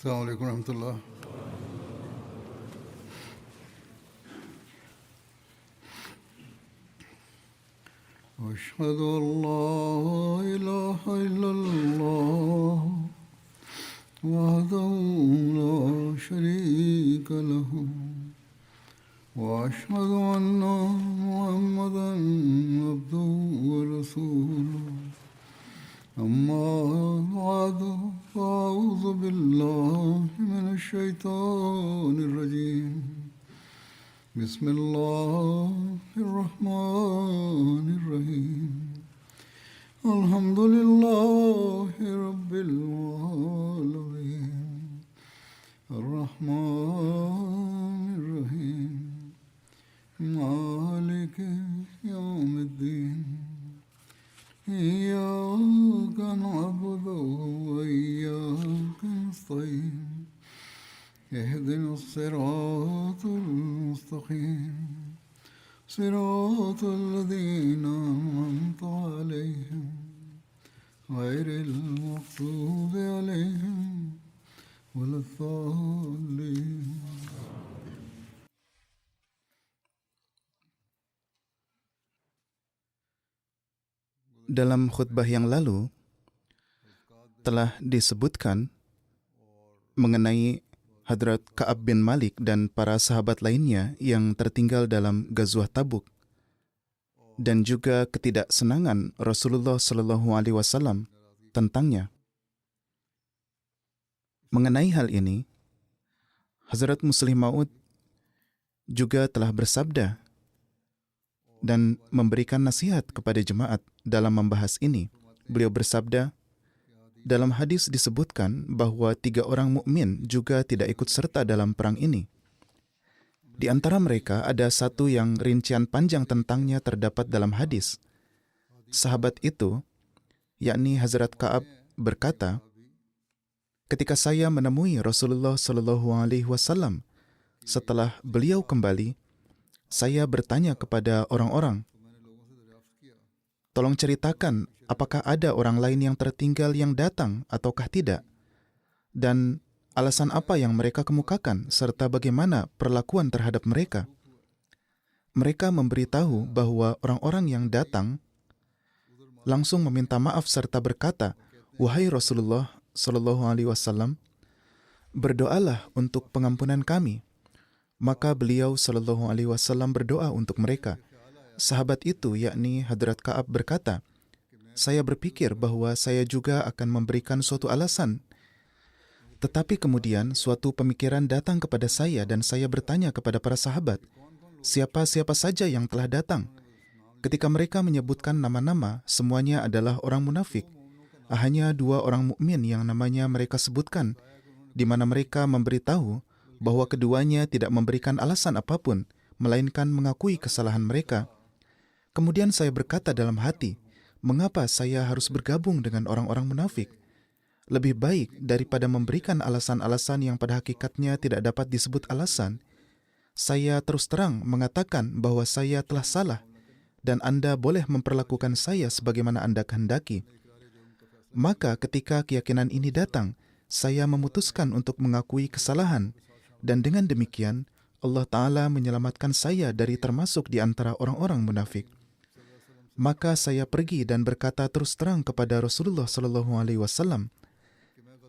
السلام عليكم ورحمة الله. أشهد أن لا إله إلا الله وحده لا شريك له وأشهد أن محمدا عبده ورسوله أما بعد فأعوذ بالله من الشيطان الرجيم بسم الله الرحمن الرحيم الحمد لله رب العالمين الرحمن الرحيم مالك يوم الدين إياك نعبد وإياك نستعين اهدنا الصراط المستقيم صراط الذين أنعمت عليهم غير المغضوب عليهم ولا الضالين. Dalam khutbah yang lalu telah disebutkan mengenai Hadrat Ka'ab bin Malik dan para sahabat lainnya yang tertinggal dalam Ghazwah Tabuk, dan juga ketidaksenangan Rasulullah SAW tentangnya. Mengenai hal ini, Hazrat Muslih Maud juga telah bersabda dan memberikan nasihat kepada jemaat dalam membahas ini. Beliau bersabda, dalam hadis disebutkan bahwa 3 orang mukmin juga tidak ikut serta dalam perang ini. Di antara mereka ada satu yang rincian panjang tentangnya terdapat dalam hadis. Sahabat itu, yakni Hazrat Ka'ab, berkata, ketika saya menemui Rasulullah SAW, setelah beliau kembali, saya bertanya kepada orang-orang, tolong ceritakan apakah ada orang lain yang tertinggal yang datang ataukah tidak, dan alasan apa yang mereka kemukakan serta bagaimana perlakuan terhadap mereka. Mereka memberitahu bahwa orang-orang yang datang langsung meminta maaf serta berkata, wahai Rasulullah SAW, berdoalah untuk pengampunan kami. Maka beliau SAW berdoa untuk mereka. Sahabat itu, yakni Hadrat Ka'ab, berkata, saya berpikir bahwa saya juga akan memberikan suatu alasan. Tetapi kemudian suatu pemikiran datang kepada saya dan saya bertanya kepada para sahabat, siapa-siapa saja yang telah datang? Ketika mereka menyebutkan nama-nama, semuanya adalah orang munafik. Hanya 2 orang mukmin yang namanya mereka sebutkan, di mana mereka memberitahu bahwa keduanya tidak memberikan alasan apapun, melainkan mengakui kesalahan mereka. Kemudian saya berkata dalam hati, mengapa saya harus bergabung dengan orang-orang munafik? Lebih baik daripada memberikan alasan-alasan yang pada hakikatnya tidak dapat disebut alasan, saya terus terang mengatakan bahwa saya telah salah dan Anda boleh memperlakukan saya sebagaimana Anda kehendaki. Maka ketika keyakinan ini datang, saya memutuskan untuk mengakui kesalahan, dan dengan demikian Allah Ta'ala menyelamatkan saya dari termasuk di antara orang-orang munafik. Maka saya pergi dan berkata terus terang kepada Rasulullah SAW,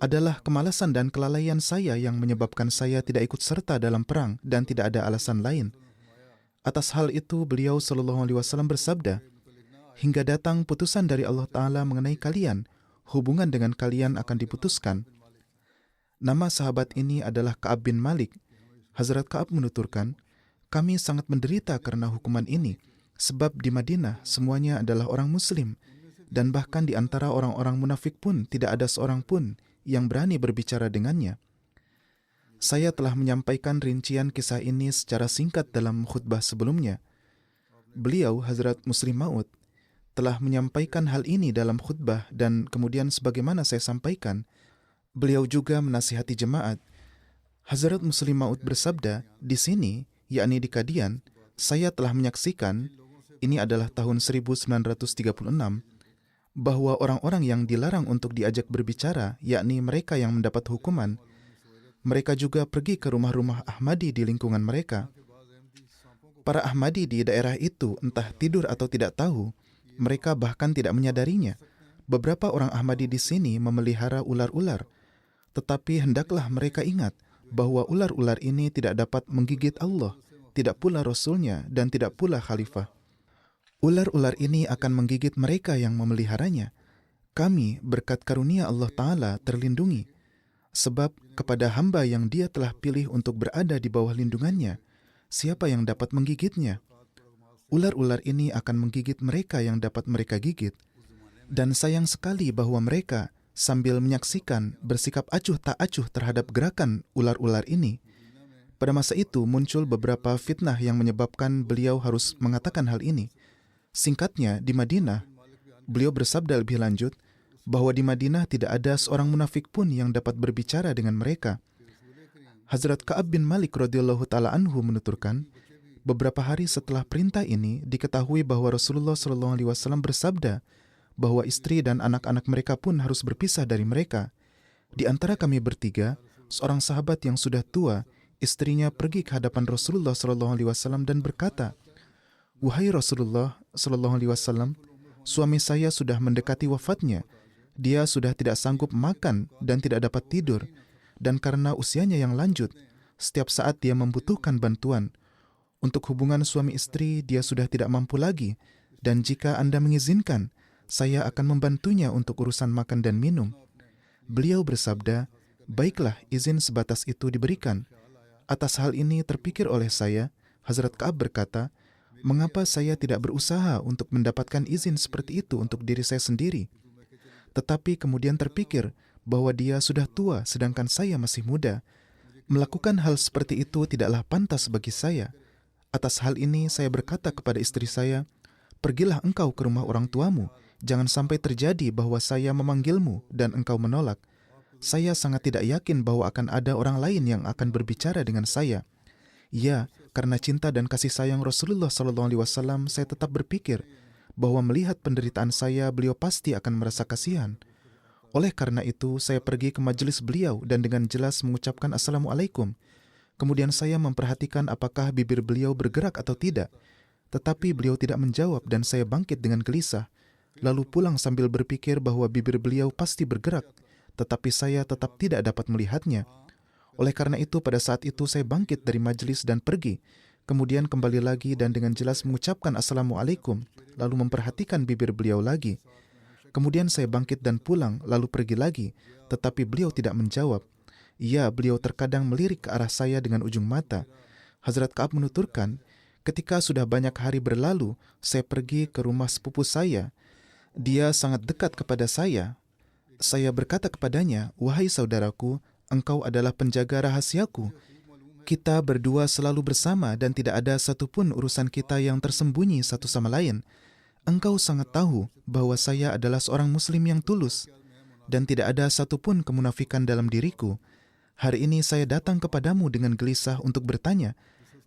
adalah kemalasan dan kelalaian saya yang menyebabkan saya tidak ikut serta dalam perang dan tidak ada alasan lain. Atas hal itu beliau SAW bersabda, hingga datang putusan dari Allah Ta'ala mengenai kalian, hubungan dengan kalian akan diputuskan. Nama sahabat ini adalah Ka'ab bin Malik. Hazrat Ka'ab menuturkan, kami sangat menderita karena hukuman ini, sebab di Madinah semuanya adalah orang Muslim, dan bahkan di antara orang-orang munafik pun tidak ada seorang pun yang berani berbicara dengannya. Saya telah menyampaikan rincian kisah ini secara singkat dalam khutbah sebelumnya. Beliau, Hazrat Muslih Maud, telah menyampaikan hal ini dalam khutbah dan kemudian sebagaimana saya sampaikan, beliau juga menasihati jemaat. Hazrat Muslih Maud bersabda, di sini, yakni di Qadian, saya telah menyaksikan, ini adalah tahun 1936, bahwa orang-orang yang dilarang untuk diajak berbicara, yakni mereka yang mendapat hukuman, Mereka juga pergi ke rumah-rumah Ahmadi di lingkungan mereka. Para Ahmadi di daerah itu entah tidur atau tidak tahu, mereka bahkan tidak menyadarinya. Beberapa orang Ahmadi di sini memelihara ular-ular, tetapi hendaklah mereka ingat bahwa ular-ular ini tidak dapat menggigit Allah, tidak pula Rasulnya, dan tidak pula khalifah. Ular-ular ini akan menggigit mereka yang memeliharanya. Kami berkat karunia Allah Ta'ala terlindungi, sebab kepada hamba yang Dia telah pilih untuk berada di bawah lindungannya, siapa yang dapat menggigitnya? Ular-ular ini akan menggigit mereka yang dapat mereka gigit. Dan sayang sekali bahwa mereka sambil menyaksikan bersikap acuh tak acuh terhadap gerakan ular-ular ini. Pada masa itu muncul beberapa fitnah yang menyebabkan beliau harus mengatakan hal ini. Singkatnya, di Madinah, beliau bersabda lebih lanjut bahwa di Madinah tidak ada seorang munafik pun yang dapat berbicara dengan mereka. Hazrat Ka'ab bin Malik radhiyallahu ta'ala anhu menuturkan, beberapa hari setelah perintah ini diketahui bahwa Rasulullah SAW bersabda bahwa istri dan anak-anak mereka pun harus berpisah dari mereka. Di antara kami bertiga, seorang sahabat yang sudah tua, istrinya pergi ke hadapan Rasulullah SAW dan berkata, "Wahai Rasulullah SAW, suami saya sudah mendekati wafatnya. Dia sudah tidak sanggup makan dan tidak dapat tidur. Dan karena usianya yang lanjut, setiap saat dia membutuhkan bantuan. Untuk hubungan suami istri, dia sudah tidak mampu lagi. Dan jika Anda mengizinkan, saya akan membantunya untuk urusan makan dan minum." Beliau bersabda, "Baiklah, izin sebatas itu diberikan." Atas hal ini terpikir oleh saya, Hazrat Ka'ab berkata, mengapa saya tidak berusaha untuk mendapatkan izin seperti itu untuk diri saya sendiri? Tetapi kemudian terpikir bahwa dia sudah tua sedangkan saya masih muda. Melakukan hal seperti itu tidaklah pantas bagi saya. Atas hal ini saya berkata kepada istri saya, "Pergilah engkau ke rumah orang tuamu. Jangan sampai terjadi bahwa saya memanggilmu dan engkau menolak. Saya sangat tidak yakin bahwa akan ada orang lain yang akan berbicara dengan saya." Ya, karena cinta dan kasih sayang Rasulullah SAW, saya tetap berpikir bahwa melihat penderitaan saya, beliau pasti akan merasa kasihan. Oleh karena itu, saya pergi ke majelis beliau dan dengan jelas mengucapkan Assalamualaikum. Kemudian saya memperhatikan apakah bibir beliau bergerak atau tidak. Tetapi beliau tidak menjawab dan saya bangkit dengan gelisah. Lalu pulang sambil berpikir bahwa bibir beliau pasti bergerak, tetapi saya tetap tidak dapat melihatnya. Oleh karena itu, pada saat itu saya bangkit dari majelis dan pergi. Kemudian kembali lagi dan dengan jelas mengucapkan Assalamualaikum, lalu memperhatikan bibir beliau lagi. Kemudian saya bangkit dan pulang, lalu pergi lagi, tetapi beliau tidak menjawab. Ya, beliau terkadang melirik ke arah saya dengan ujung mata. Hazrat Ka'ab menuturkan, ketika sudah banyak hari berlalu, saya pergi ke rumah sepupu saya. Dia sangat dekat kepada saya. Saya berkata kepadanya, "Wahai saudaraku, engkau adalah penjaga rahasiaku. Kita berdua selalu bersama dan tidak ada satupun urusan kita yang tersembunyi satu sama lain. Engkau sangat tahu bahwa saya adalah seorang muslim yang tulus dan tidak ada satupun kemunafikan dalam diriku. Hari ini saya datang kepadamu dengan gelisah untuk bertanya,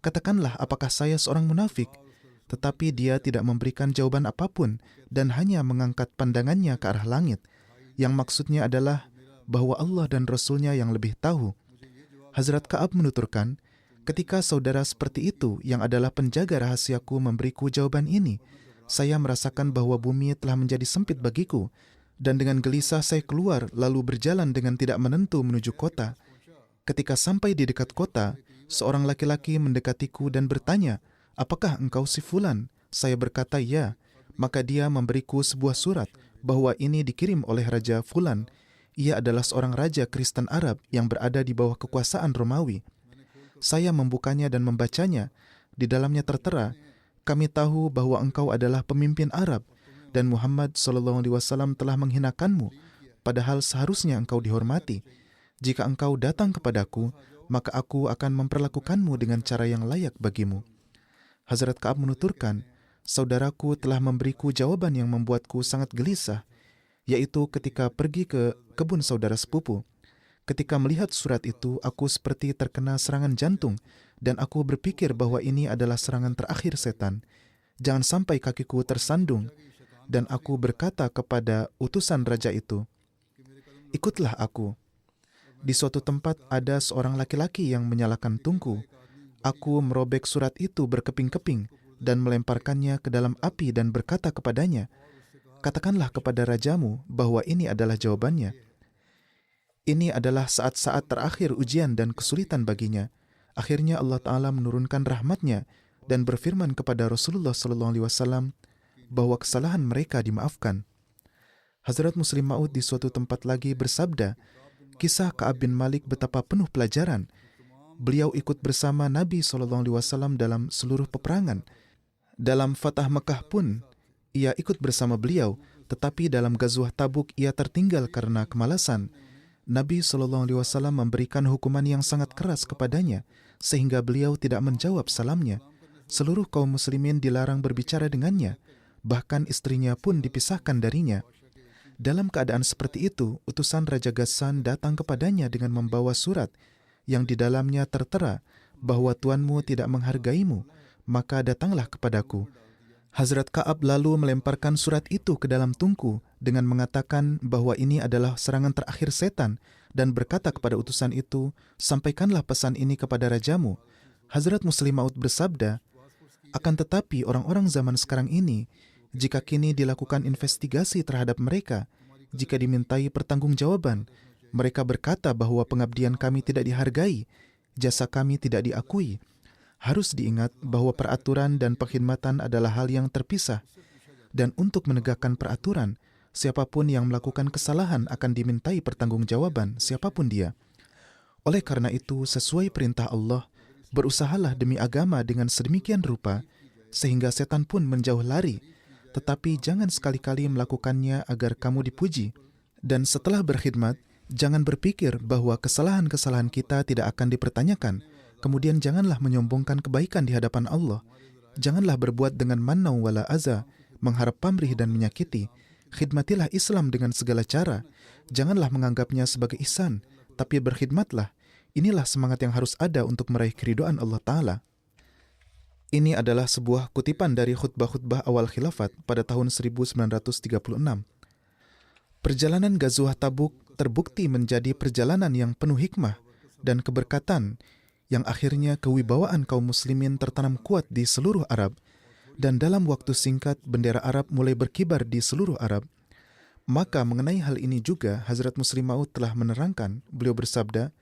katakanlah apakah saya seorang munafik?" Tetapi dia tidak memberikan jawaban apapun dan hanya mengangkat pandangannya ke arah langit, yang maksudnya adalah bahwa Allah dan Rasulnya yang lebih tahu. Hazrat Ka'ab menuturkan, ketika saudara seperti itu yang adalah penjaga rahasiaku memberiku jawaban ini, saya merasakan bahwa bumi telah menjadi sempit bagiku, dan dengan gelisah saya keluar lalu berjalan dengan tidak menentu menuju kota. Ketika sampai di dekat kota, seorang laki-laki mendekatiku dan bertanya, "Apakah engkau si Fulan?" Saya berkata, "Ya." Maka dia memberiku sebuah surat bahwa ini dikirim oleh Raja Fulan. Ia adalah seorang raja Kristen Arab yang berada di bawah kekuasaan Romawi. Saya membukanya dan membacanya. Di dalamnya tertera, "Kami tahu bahwa engkau adalah pemimpin Arab dan Muhammad SAW telah menghinakanmu, padahal seharusnya engkau dihormati. Jika engkau datang kepadaku, maka aku akan memperlakukanmu dengan cara yang layak bagimu." Hazrat Ka'ab menuturkan, saudaraku telah memberiku jawaban yang membuatku sangat gelisah, yaitu ketika pergi ke kebun saudara sepupu. Ketika melihat surat itu, aku seperti terkena serangan jantung, dan aku berpikir bahwa ini adalah serangan terakhir setan. Jangan sampai kakiku tersandung. Dan aku berkata kepada utusan raja itu, "Ikutlah aku." Di suatu tempat ada seorang laki-laki yang menyalakan tungku. Aku merobek surat itu berkeping-keping dan melemparkannya ke dalam api dan berkata kepadanya, katakanlah kepada rajamu bahwa ini adalah jawabannya. Ini adalah saat-saat terakhir ujian dan kesulitan baginya. Akhirnya Allah Ta'ala menurunkan rahmatnya dan berfirman kepada Rasulullah SAW bahwa kesalahan mereka dimaafkan. Hazrat Muslim Maud di suatu tempat lagi bersabda, kisah Ka'ab bin Malik betapa penuh pelajaran. Beliau ikut bersama Nabi SAW dalam seluruh peperangan. Dalam Fatah Mekah pun, ia ikut bersama beliau, tetapi dalam Ghazwah Tabuk ia tertinggal karena kemalasan. Nabi SAW memberikan hukuman yang sangat keras kepadanya, sehingga beliau tidak menjawab salamnya. Seluruh kaum muslimin dilarang berbicara dengannya, bahkan istrinya pun dipisahkan darinya. Dalam keadaan seperti itu, utusan Raja Ghassan datang kepadanya dengan membawa surat yang di dalamnya tertera bahwa tuanmu tidak menghargaimu, maka datanglah kepadaku. Hazrat Ka'ab lalu melemparkan surat itu ke dalam tungku dengan mengatakan bahwa ini adalah serangan terakhir setan dan berkata kepada utusan itu, sampaikanlah pesan ini kepada rajamu. Hazrat Muslim Maud bersabda, akan tetapi orang-orang zaman sekarang ini, jika kini dilakukan investigasi terhadap mereka, jika dimintai pertanggungjawaban, mereka berkata bahwa pengabdian kami tidak dihargai, jasa kami tidak diakui. Harus diingat bahwa peraturan dan perkhidmatan adalah hal yang terpisah. Dan untuk menegakkan peraturan, siapapun yang melakukan kesalahan akan dimintai pertanggungjawaban, siapapun dia. Oleh karena itu, sesuai perintah Allah, berusahalah demi agama dengan sedemikian rupa, sehingga setan pun menjauh lari. Tetapi jangan sekali-kali melakukannya agar kamu dipuji. Dan setelah berkhidmat, jangan berpikir bahwa kesalahan-kesalahan kita tidak akan dipertanyakan. Kemudian janganlah menyombongkan kebaikan di hadapan Allah. Janganlah berbuat dengan manna wala aza, mengharap pamrih dan menyakiti. Khidmatilah Islam dengan segala cara. Janganlah menganggapnya sebagai ihsan, tapi berkhidmatlah. Inilah semangat yang harus ada untuk meraih keridhaan Allah Ta'ala. Ini adalah sebuah kutipan dari khutbah-khutbah awal khilafat pada tahun 1936. Perjalanan Ghazwah Tabuk terbukti menjadi perjalanan yang penuh hikmah dan keberkatan, yang akhirnya kewibawaan kaum muslimin tertanam kuat di seluruh Arab, dan dalam waktu singkat bendera Arab mulai berkibar di seluruh Arab. Maka mengenai hal ini juga Hazrat Muslim Maud telah menerangkan, beliau bersabda,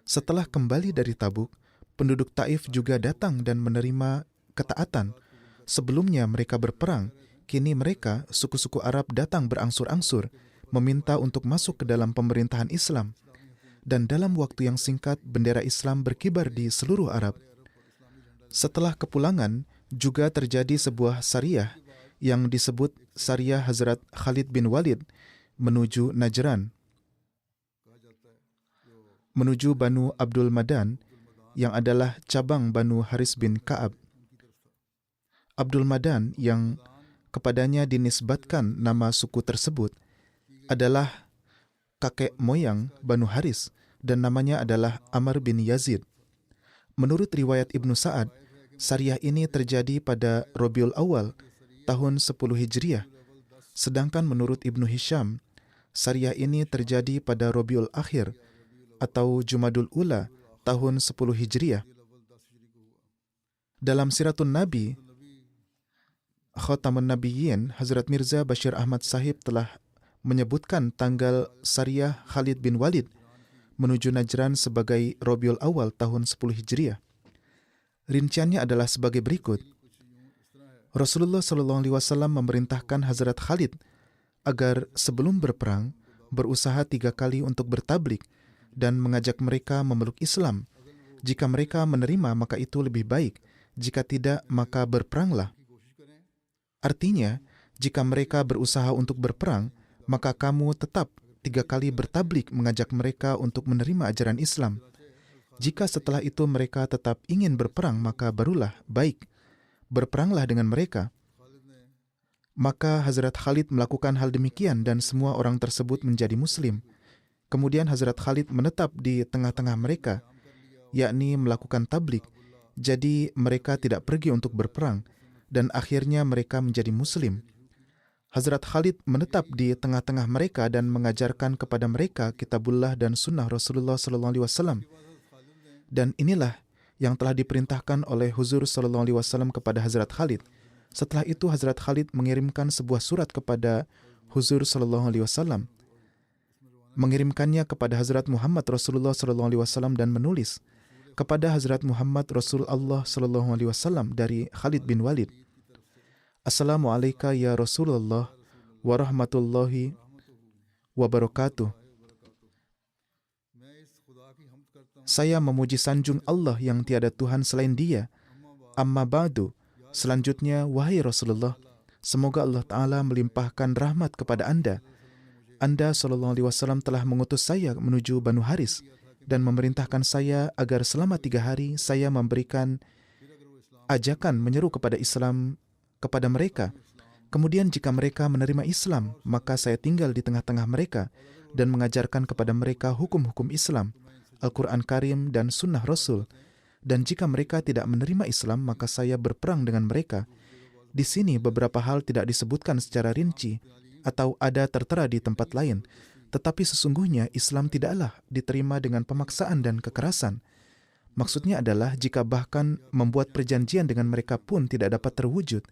setelah kembali dari Tabuk, penduduk Taif juga datang dan menerima ketaatan. Sebelumnya mereka berperang, kini mereka, suku-suku Arab datang berangsur-angsur, meminta untuk masuk ke dalam pemerintahan Islam. Dan dalam waktu yang singkat, bendera Islam berkibar di seluruh Arab. Setelah kepulangan, juga terjadi sebuah syariah yang disebut Syariah Hazrat Khalid bin Walid menuju Najran, menuju Banu Abdul Madan, yang adalah cabang Banu Haris bin Ka'ab. Abdul Madan yang kepadanya dinisbatkan nama suku tersebut adalah kakek moyang Banu Haris dan namanya adalah Amr bin Yazid. Menurut riwayat Ibnu Sa'ad, syariah ini terjadi pada Rabiul Awal tahun 10 Hijriah. Sedangkan menurut Ibnu Hisham, syariah ini terjadi pada Rabiul Akhir atau Jumadul Ula tahun 10 Hijriah. Dalam Siratun Nabi, Khatamun Nabiyyin, Hazrat Mirza Bashir Ahmad Sahib telah menyebutkan tanggal syariah Khalid bin Walid menuju Najran sebagai Rabiul Awal tahun 10 Hijriah. Rinciannya adalah sebagai berikut. Rasulullah SAW memerintahkan Hazrat Khalid agar sebelum berperang berusaha 3 kali untuk bertablik dan mengajak mereka memeluk Islam. Jika mereka menerima, maka itu lebih baik. Jika tidak, maka berperanglah. Artinya, jika mereka berusaha untuk berperang, maka kamu tetap 3 kali bertablik mengajak mereka untuk menerima ajaran Islam. Jika setelah itu mereka tetap ingin berperang, maka barulah baik. Berperanglah dengan mereka. Maka Hazrat Khalid melakukan hal demikian dan semua orang tersebut menjadi Muslim. Kemudian Hazrat Khalid menetap di tengah-tengah mereka, yakni melakukan tablik. Jadi mereka tidak pergi untuk berperang dan akhirnya mereka menjadi Muslim. Hazrat Khalid menetap di tengah-tengah mereka dan mengajarkan kepada mereka kitabullah dan sunnah Rasulullah SAW. Dan inilah yang telah diperintahkan oleh Huzur SAW kepada Hazrat Khalid. Setelah itu Hazrat Khalid mengirimkan sebuah surat kepada Huzur SAW, mengirimkannya kepada Hazrat Muhammad Rasulullah SAW dan menulis, kepada Hazrat Muhammad Rasulullah SAW dari Khalid bin Walid. Assalamualaikum ya Rasulullah warahmatullahi wabarakatuh. Saya memuji sanjung Allah yang tiada Tuhan selain Dia. Amma ba'du. Selanjutnya, wahai Rasulullah, semoga Allah Ta'ala melimpahkan rahmat kepada Anda. Anda SAW telah mengutus saya menuju Banu Haris dan memerintahkan saya agar selama 3 hari saya memberikan ajakan menyeru kepada Islam kepada mereka. Kemudian jika mereka menerima Islam, maka saya tinggal di tengah-tengah mereka dan mengajarkan kepada mereka hukum-hukum Islam, Al-Quran Karim dan Sunnah Rasul. Dan jika mereka tidak menerima Islam, maka saya berperang dengan mereka. Di sini beberapa hal tidak disebutkan secara rinci atau ada tertera di tempat lain. Tetapi sesungguhnya Islam tidaklah diterima dengan pemaksaan dan kekerasan. Maksudnya adalah jika bahkan membuat perjanjian dengan mereka pun tidak dapat terwujud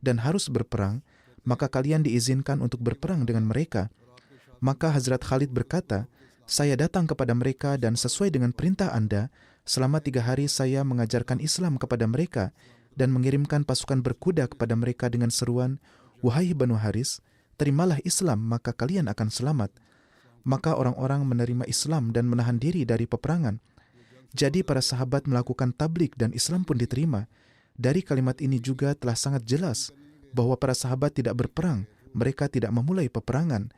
dan harus berperang, maka kalian diizinkan untuk berperang dengan mereka. Maka Hazrat Khalid berkata, saya datang kepada mereka dan sesuai dengan perintah Anda, selama 3 hari saya mengajarkan Islam kepada mereka dan mengirimkan pasukan berkuda kepada mereka dengan seruan, wahai Banu Haris, terimalah Islam maka kalian akan selamat. Maka orang-orang menerima Islam dan menahan diri dari peperangan. Jadi para sahabat melakukan tablik dan Islam pun diterima. Dari kalimat ini juga telah sangat jelas bahwa para sahabat tidak berperang, mereka tidak memulai peperangan.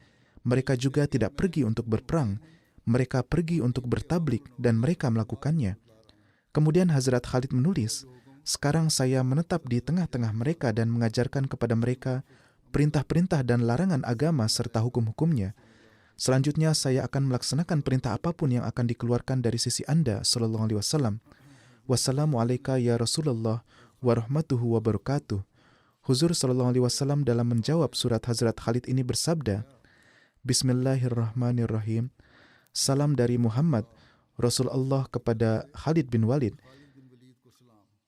Mereka juga tidak pergi untuk berperang, mereka pergi untuk bertablik dan mereka melakukannya. Kemudian Hazrat Khalid menulis, sekarang saya menetap di tengah-tengah mereka dan mengajarkan kepada mereka perintah-perintah dan larangan agama serta hukum-hukumnya. Selanjutnya saya akan melaksanakan perintah apapun yang akan dikeluarkan dari sisi Anda sallallahu alaihi wasallam. Wassalamualaikum ya Rasulullah warahmatullahi wabarakatuh. Huzur sallallahu alaihi wasallam dalam menjawab surat Hazrat Khalid ini bersabda, Bismillahirrahmanirrahim. Salam dari Muhammad Rasulullah kepada Khalid bin Walid.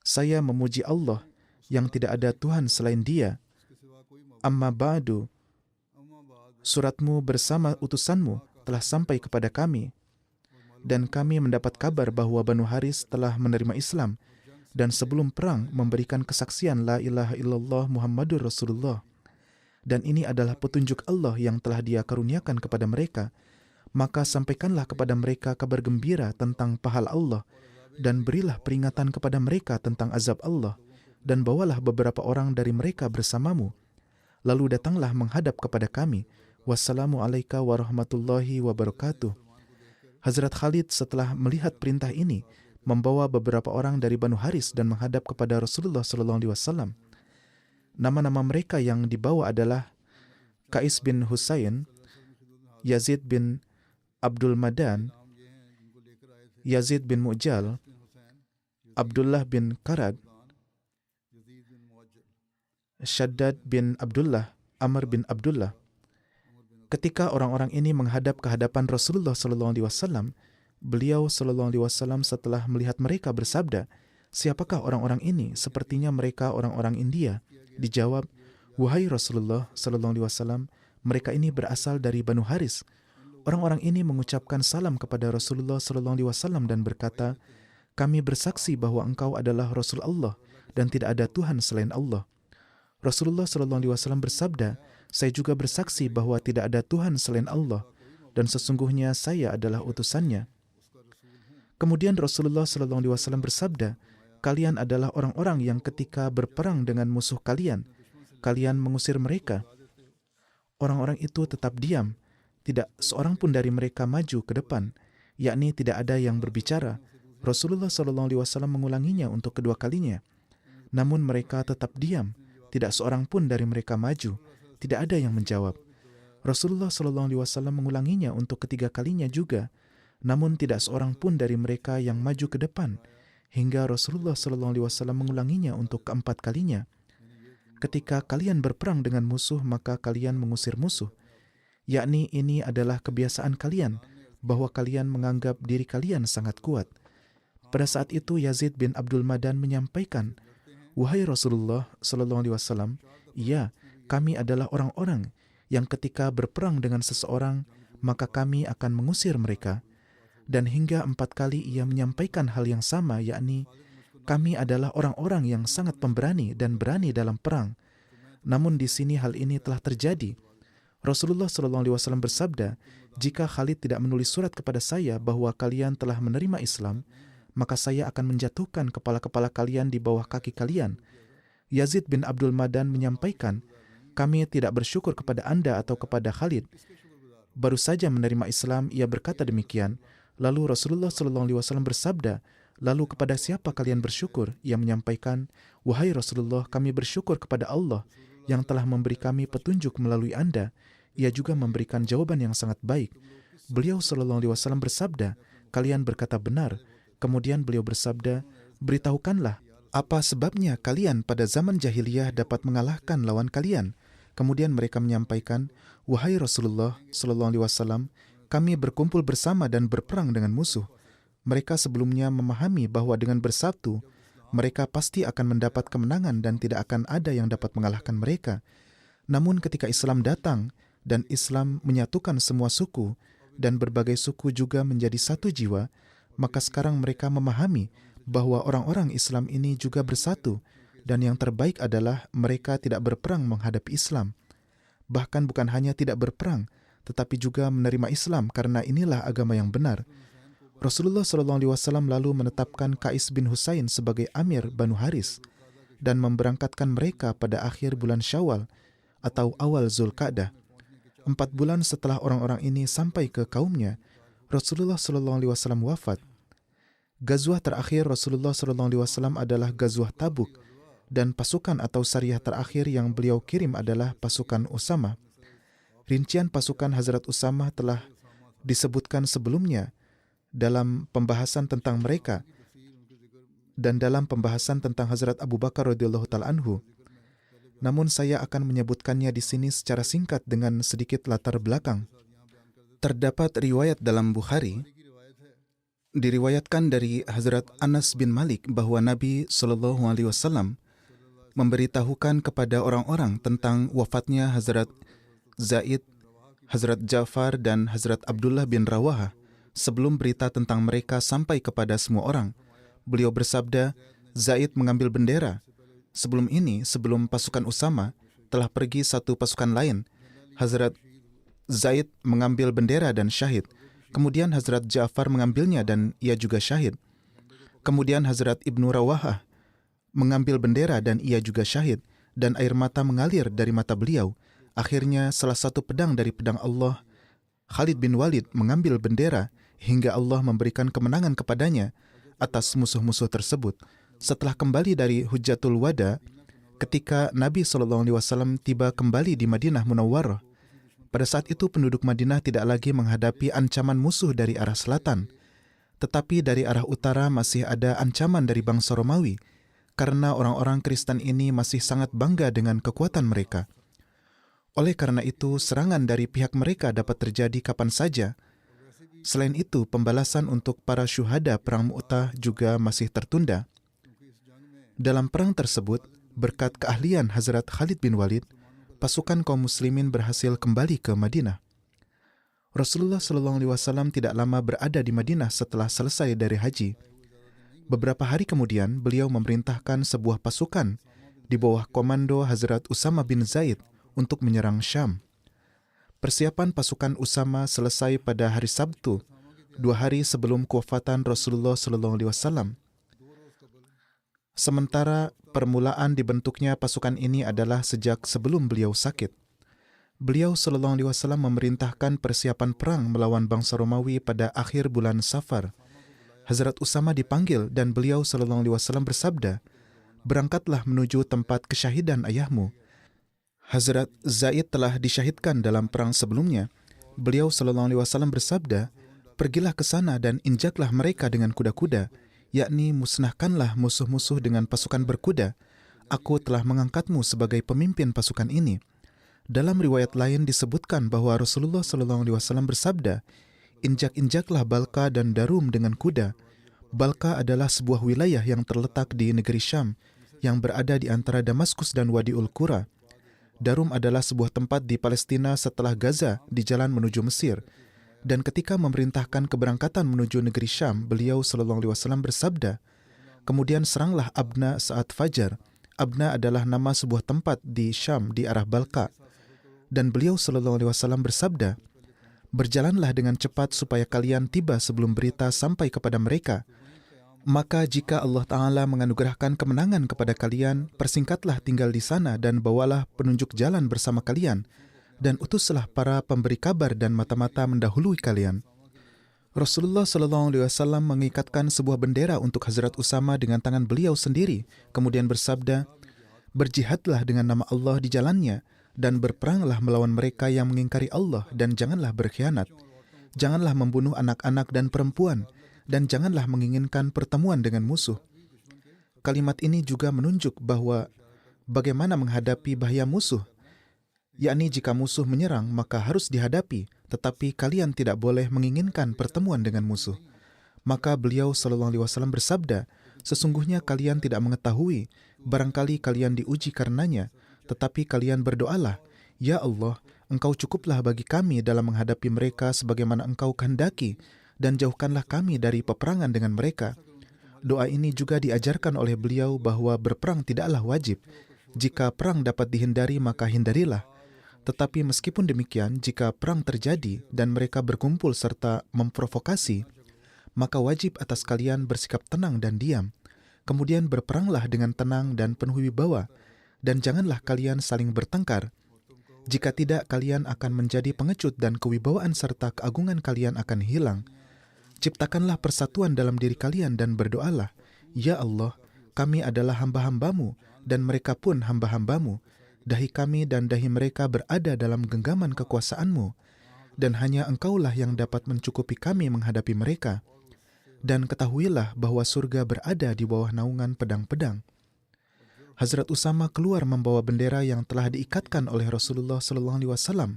Saya memuji Allah yang tidak ada Tuhan selain Dia. Amma ba'du. Suratmu bersama utusanmu telah sampai kepada kami, dan kami mendapat kabar bahwa Banu Haris telah menerima Islam dan sebelum perang memberikan kesaksian la ilaha illallah Muhammadur Rasulullah. Dan ini adalah petunjuk Allah yang telah Dia karuniakan kepada mereka. Maka sampaikanlah kepada mereka kabar gembira tentang pahala Allah dan berilah peringatan kepada mereka tentang azab Allah dan bawalah beberapa orang dari mereka bersamamu. Lalu datanglah menghadap kepada kami. Wassalamualaikum warahmatullahi wabarakatuh. Hazrat Khalid setelah melihat perintah ini membawa beberapa orang dari Banu Haris dan menghadap kepada Rasulullah SAW. Nama-nama mereka yang dibawa adalah Qais bin Husain, Yazid bin Abdul Madan, Yazid bin Mu'jal, Abdullah bin Karad, Shaddad bin Abdullah, Amr bin Abdullah. Ketika orang-orang ini menghadap ke hadapan Rasulullah SAW, beliau SAW setelah melihat mereka bersabda, siapakah orang-orang ini? Sepertinya mereka orang-orang India. Dijawab, wahai Rasulullah SAW, mereka ini berasal dari Banu Haris. Orang-orang ini mengucapkan salam kepada Rasulullah SAW dan berkata, kami bersaksi bahwa engkau adalah Rasul Allah dan tidak ada Tuhan selain Allah. Rasulullah SAW bersabda, saya juga bersaksi bahwa tidak ada Tuhan selain Allah dan sesungguhnya saya adalah utusannya. Kemudian Rasulullah SAW bersabda, kalian adalah orang-orang yang ketika berperang dengan musuh kalian, kalian mengusir mereka. Orang-orang itu tetap diam, tidak seorang pun dari mereka maju ke depan, yakni tidak ada yang berbicara. Rasulullah SAW mengulanginya untuk kedua kalinya. Namun mereka tetap diam, tidak seorang pun dari mereka maju, tidak ada yang menjawab. Rasulullah SAW mengulanginya untuk ketiga kalinya juga, namun tidak seorang pun dari mereka yang maju ke depan, hingga Rasulullah SAW mengulanginya untuk keempat kalinya. ketika kalian berperang dengan musuh, maka kalian mengusir musuh. Yakni ini adalah kebiasaan kalian, bahwa kalian menganggap diri kalian sangat kuat. Pada saat itu Yazid bin Abdul Madan menyampaikan, "Wahai Rasulullah sallallahu alaihi wasallam, iya, kami adalah orang-orang yang ketika berperang dengan seseorang, maka kami akan mengusir mereka." Dan hingga 4 kali ia menyampaikan hal yang sama, yakni kami adalah orang-orang yang sangat pemberani dan berani dalam perang. Namun di sini hal ini telah terjadi. Rasulullah SAW bersabda, "Jika Khalid tidak menulis surat kepada saya bahwa kalian telah menerima Islam, maka saya akan menjatuhkan kepala-kepala kalian di bawah kaki kalian." Yazid bin Abdul Madan menyampaikan, "Kami tidak bersyukur kepada Anda atau kepada Khalid. Baru saja menerima Islam," ia berkata demikian. Lalu Rasulullah SAW bersabda, "Lalu kepada siapa kalian bersyukur?" Ia menyampaikan, "Wahai Rasulullah, kami bersyukur kepada Allah yang telah memberi kami petunjuk melalui Anda." Ia juga memberikan jawaban yang sangat baik. Beliau SAW bersabda, "Kalian berkata benar." Kemudian beliau bersabda, "Beritahukanlah, apa sebabnya kalian pada zaman jahiliyah dapat mengalahkan lawan kalian?" Kemudian mereka menyampaikan, "Wahai Rasulullah SAW, kami berkumpul bersama dan berperang dengan musuh. Mereka sebelumnya memahami bahwa dengan bersatu, mereka pasti akan mendapat kemenangan dan tidak akan ada yang dapat mengalahkan mereka. Namun ketika Islam datang dan Islam menyatukan semua suku dan berbagai suku juga menjadi satu jiwa, maka sekarang mereka memahami bahwa orang-orang Islam ini juga bersatu dan yang terbaik adalah mereka tidak berperang menghadapi Islam. Bahkan bukan hanya tidak berperang, tetapi juga menerima Islam karena inilah agama yang benar." Rasulullah SAW lalu menetapkan Qais bin Husain sebagai Amir Banu Haris dan memberangkatkan mereka pada akhir bulan Syawal atau awal Zulqa'dah. 4 bulan setelah orang-orang ini sampai ke kaumnya, Rasulullah SAW wafat. Gazwah terakhir Rasulullah SAW adalah Gazwah Tabuk, dan pasukan atau sariyah terakhir yang beliau kirim adalah pasukan Usamah. Rincian pasukan Hazrat Usamah telah disebutkan sebelumnya dalam pembahasan tentang mereka dan dalam pembahasan tentang Hazrat Abu Bakar radhiyallahu ta'ala anhu. Namun saya akan menyebutkannya di sini secara singkat dengan sedikit latar belakang. Terdapat riwayat dalam Bukhari, diriwayatkan dari Hazrat Anas bin Malik bahwa Nabi SAW memberitahukan kepada orang-orang tentang wafatnya Hazrat Zaid, Hazrat Ja'far dan Hazrat Abdullah bin Rawaha. Sebelum berita tentang mereka sampai kepada semua orang, beliau bersabda, "Zaid mengambil bendera. Sebelum ini, sebelum pasukan Usama, telah pergi satu pasukan lain. Hazrat Zaid mengambil bendera dan syahid. Kemudian Hazrat Ja'far mengambilnya dan ia juga syahid. Kemudian Hazrat Ibnu Rawaha mengambil bendera dan ia juga syahid, dan air mata mengalir dari mata beliau. Akhirnya salah satu pedang dari pedang Allah, Khalid bin Walid, mengambil bendera hingga Allah memberikan kemenangan kepadanya atas musuh-musuh tersebut." Setelah kembali dari Hujjatul Wada, ketika Nabi SAW tiba kembali di Madinah Munawwarah, pada saat itu penduduk Madinah tidak lagi menghadapi ancaman musuh dari arah selatan, tetapi dari arah utara masih ada ancaman dari bangsa Romawi, karena orang-orang Kristen ini masih sangat bangga dengan kekuatan mereka. Oleh karena itu, serangan dari pihak mereka dapat terjadi kapan saja. Selain itu, pembalasan untuk para syuhada perang Mu'tah juga masih tertunda. Dalam perang tersebut, berkat keahlian Hazrat Khalid bin Walid, pasukan kaum muslimin berhasil kembali ke Madinah. Rasulullah SAW tidak lama berada di Madinah setelah selesai dari haji. Beberapa hari kemudian, beliau memerintahkan sebuah pasukan di bawah komando Hazrat Usama bin Zaid untuk menyerang Syam. Persiapan pasukan Usama selesai pada hari Sabtu, 2 hari sebelum kewafatan Rasulullah SAW. Sementara permulaan dibentuknya pasukan ini adalah sejak sebelum beliau sakit. Beliau SAW memerintahkan persiapan perang melawan bangsa Romawi pada akhir bulan Safar. Hazrat Usama dipanggil dan beliau SAW bersabda, "Berangkatlah menuju tempat kesyahidan ayahmu." Hazrat Zaid telah disyahidkan dalam perang sebelumnya. Beliau SAW bersabda, "Pergilah ke sana dan injaklah mereka dengan kuda-kuda, yakni musnahkanlah musuh-musuh dengan pasukan berkuda. aku telah mengangkatmu sebagai pemimpin pasukan ini. Dalam riwayat lain disebutkan bahwa Rasulullah SAW bersabda, injak-injaklah Balqa dan Darum dengan kuda. Balqa adalah sebuah wilayah yang terletak di negeri Syam, yang berada di antara Damaskus dan Wadi'ul Qura. Darum adalah sebuah tempat di Palestina setelah Gaza di jalan menuju Mesir. Dan ketika memerintahkan keberangkatan menuju negeri Syam, beliau SAW bersabda, kemudian seranglah Abna saat fajar. Abna adalah nama sebuah tempat di Syam di arah Balqa. Dan beliau SAW bersabda, berjalanlah dengan cepat supaya kalian tiba sebelum berita sampai kepada mereka. Maka jika Allah Ta'ala menganugerahkan kemenangan kepada kalian, persingkatlah tinggal di sana dan bawalah penunjuk jalan bersama kalian, dan utuslah para pemberi kabar dan mata-mata mendahului kalian. Rasulullah SAW mengikatkan sebuah bendera untuk Hazrat Usama dengan tangan beliau sendiri, kemudian bersabda, berjihadlah dengan nama Allah di jalannya, dan berperanglah melawan mereka yang mengingkari Allah, dan janganlah berkhianat. Janganlah membunuh anak-anak dan perempuan, dan janganlah menginginkan pertemuan dengan musuh. Kalimat ini juga menunjuk bahwa bagaimana menghadapi bahaya musuh, yakni jika musuh menyerang maka harus dihadapi, tetapi kalian tidak boleh menginginkan pertemuan dengan musuh. Maka beliau SAW bersabda, sesungguhnya kalian tidak mengetahui, barangkali kalian diuji karenanya, tetapi kalian berdoalah, ya Allah, Engkau cukuplah bagi kami dalam menghadapi mereka sebagaimana Engkau kehendaki, dan jauhkanlah kami dari peperangan dengan mereka. Doa ini juga diajarkan oleh beliau bahwa berperang tidaklah wajib. Jika perang dapat dihindari, maka hindarilah. Tetapi meskipun demikian, jika perang terjadi dan mereka berkumpul serta memprovokasi, maka wajib atas kalian bersikap tenang dan diam. Kemudian berperanglah dengan tenang dan penuh wibawa, dan janganlah kalian saling bertengkar. Jika tidak, kalian akan menjadi pengecut dan kewibawaan serta keagungan kalian akan hilang. Ciptakanlah persatuan dalam diri kalian dan berdoalah, ya Allah, kami adalah hamba-hambamu dan mereka pun hamba-hambamu. Dahi kami dan dahi mereka berada dalam genggaman kekuasaanmu, dan hanya Engkaulah yang dapat mencukupi kami menghadapi mereka. Dan ketahuilah bahwa surga berada di bawah naungan pedang-pedang. Hazrat Usama keluar membawa bendera yang telah diikatkan oleh Rasulullah SAW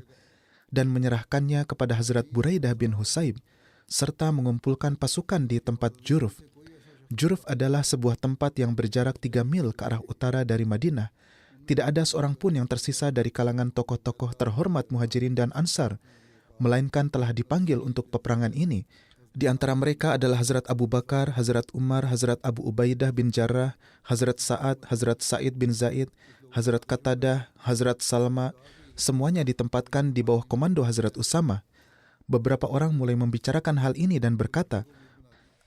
dan menyerahkannya kepada Hazrat Buraidah bin Husayb, serta mengumpulkan pasukan di tempat Juruf. Juruf adalah sebuah tempat yang berjarak 3 mil ke arah utara dari Madinah. Tidak ada seorang pun yang tersisa dari kalangan tokoh-tokoh terhormat Muhajirin dan Ansar, melainkan telah dipanggil untuk peperangan ini. Di antara mereka adalah Hazrat Abu Bakar, Hazrat Umar, Hazrat Abu Ubaidah bin Jarrah, Hazrat Sa'ad, Hazrat Sa'id bin Zaid, Hazrat Qatadah, Hazrat Salma. Semuanya ditempatkan di bawah komando Hazrat Usama. Beberapa orang mulai membicarakan hal ini dan berkata,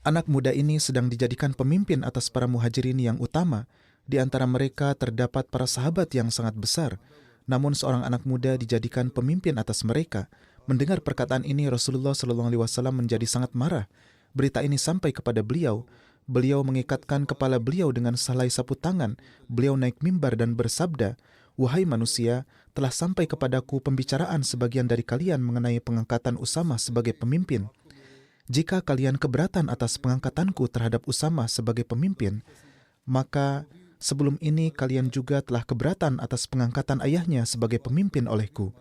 anak muda ini sedang dijadikan pemimpin atas para muhajirin yang utama. Di antara mereka terdapat para sahabat yang sangat besar. Namun seorang anak muda dijadikan pemimpin atas mereka. Mendengar perkataan ini, Rasulullah SAW menjadi sangat marah. Berita ini sampai kepada beliau. Beliau mengikatkan kepala beliau dengan sehelai sapu tangan. Beliau naik mimbar dan bersabda, wahai manusia, telah sampai kepadaku pembicaraan sebagian dari kalian mengenai pengangkatan Usama sebagai pemimpin. Jika kalian keberatan atas pengangkatanku terhadap Usama sebagai pemimpin, maka sebelum ini kalian juga telah keberatan atas pengangkatan ayahnya sebagai pemimpin olehku.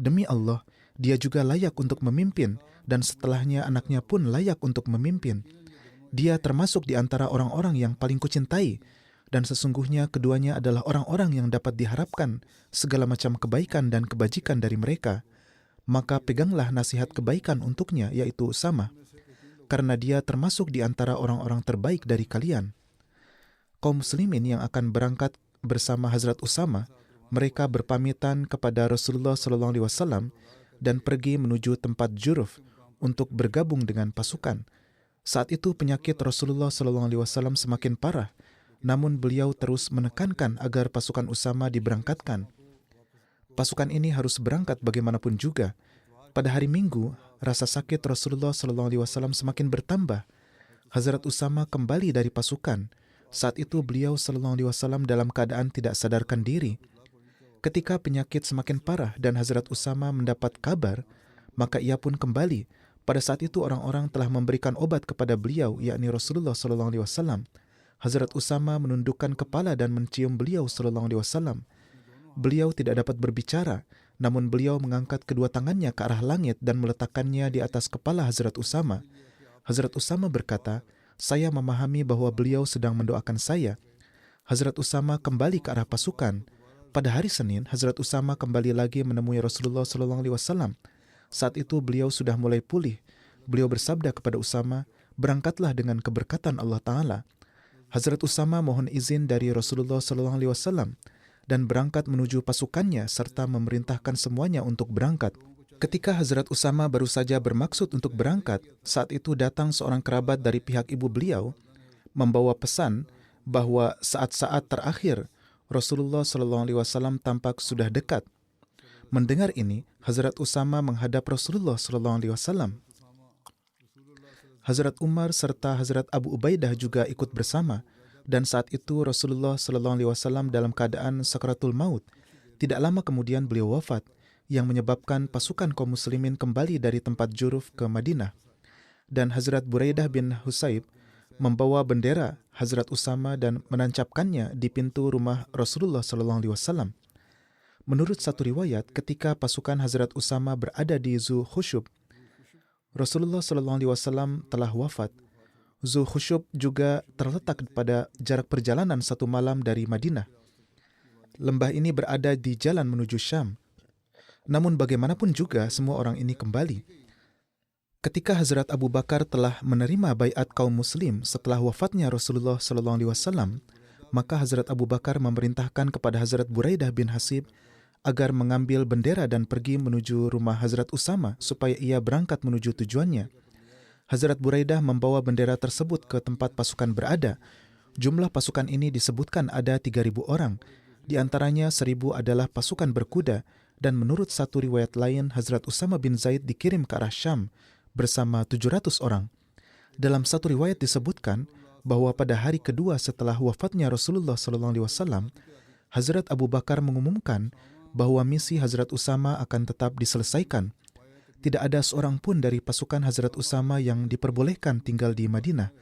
Demi Allah, dia juga layak untuk memimpin, dan setelahnya anaknya pun layak untuk memimpin. Dia termasuk di antara orang-orang yang paling kucintai, dan sesungguhnya keduanya adalah orang-orang yang dapat diharapkan segala macam kebaikan dan kebajikan dari mereka. Maka peganglah nasihat kebaikan untuknya, yaitu Usama, karena dia termasuk di antara orang-orang terbaik dari kalian. Kaum muslimin yang akan berangkat bersama Hazrat Usama, mereka berpamitan kepada Rasulullah SAW dan pergi menuju tempat Juruf untuk bergabung dengan pasukan. Saat itu penyakit Rasulullah SAW semakin parah, namun beliau terus menekankan agar pasukan Usama diberangkatkan. Pasukan ini harus berangkat bagaimanapun juga. Pada hari Minggu, rasa sakit Rasulullah SAW semakin bertambah. Hazrat Usama kembali dari pasukan. Saat itu beliau SAW dalam keadaan tidak sadarkan diri. Ketika penyakit semakin parah dan Hazrat Usama mendapat kabar, maka ia pun kembali. Pada saat itu orang-orang telah memberikan obat kepada beliau, yakni Rasulullah SAW. Hazrat Usama menundukkan kepala dan mencium beliau sallallahu alaihi wasallam. Beliau tidak dapat berbicara, namun beliau mengangkat kedua tangannya ke arah langit dan meletakkannya di atas kepala Hazrat Usama. Hazrat Usama berkata, "Saya memahami bahwa beliau sedang mendoakan saya." Hazrat Usama kembali ke arah pasukan. Pada hari Senin, Hazrat Usama kembali lagi menemui Rasulullah SAW. Saat itu beliau sudah mulai pulih. Beliau bersabda kepada Usama, "Berangkatlah dengan keberkatan Allah Ta'ala." Hazrat Usama mohon izin dari Rasulullah SAW dan berangkat menuju pasukannya serta memerintahkan semuanya untuk berangkat. Ketika Hazrat Usama baru saja bermaksud untuk berangkat, saat itu datang seorang kerabat dari pihak ibu beliau membawa pesan bahwa saat-saat terakhir Rasulullah SAW tampak sudah dekat. Mendengar ini, Hazrat Usama menghadap Rasulullah SAW. Hazrat Umar serta Hazrat Abu Ubaidah juga ikut bersama, dan saat itu Rasulullah SAW dalam keadaan sakaratul maut. Tidak lama kemudian beliau wafat, yang menyebabkan pasukan kaum muslimin kembali dari tempat Juruf ke Madinah. Dan Hazrat Buraidah bin Husayb membawa bendera Hazrat Usama dan menancapkannya di pintu rumah Rasulullah SAW. Menurut satu riwayat, ketika pasukan Hazrat Usama berada di Zu Khushub, Rasulullah SAW telah wafat. Zu Khushub juga terletak pada jarak perjalanan 1 malam dari Madinah. Lembah ini berada di jalan menuju Syam. Namun bagaimanapun juga semua orang ini kembali. Ketika Hazrat Abu Bakar telah menerima baiat kaum muslim setelah wafatnya Rasulullah SAW, maka Hazrat Abu Bakar memerintahkan kepada Hazrat Buraidah bin Hasib agar mengambil bendera dan pergi menuju rumah Hazrat Usama supaya ia berangkat menuju tujuannya. Hazrat Buraidah membawa bendera tersebut ke tempat pasukan berada. Jumlah pasukan ini disebutkan ada 3.000 orang. Di antaranya 1.000 adalah pasukan berkuda, dan menurut satu riwayat lain, Hazrat Usama bin Zaid dikirim ke arah Syam bersama 700 orang. Dalam satu riwayat disebutkan bahwa pada hari kedua setelah wafatnya Rasulullah SAW, Hazrat Abu Bakar mengumumkan bahwa misi Hazrat Usama akan tetap diselesaikan. Tidak ada seorang pun dari pasukan Hazrat Usama yang diperbolehkan tinggal di Madinah,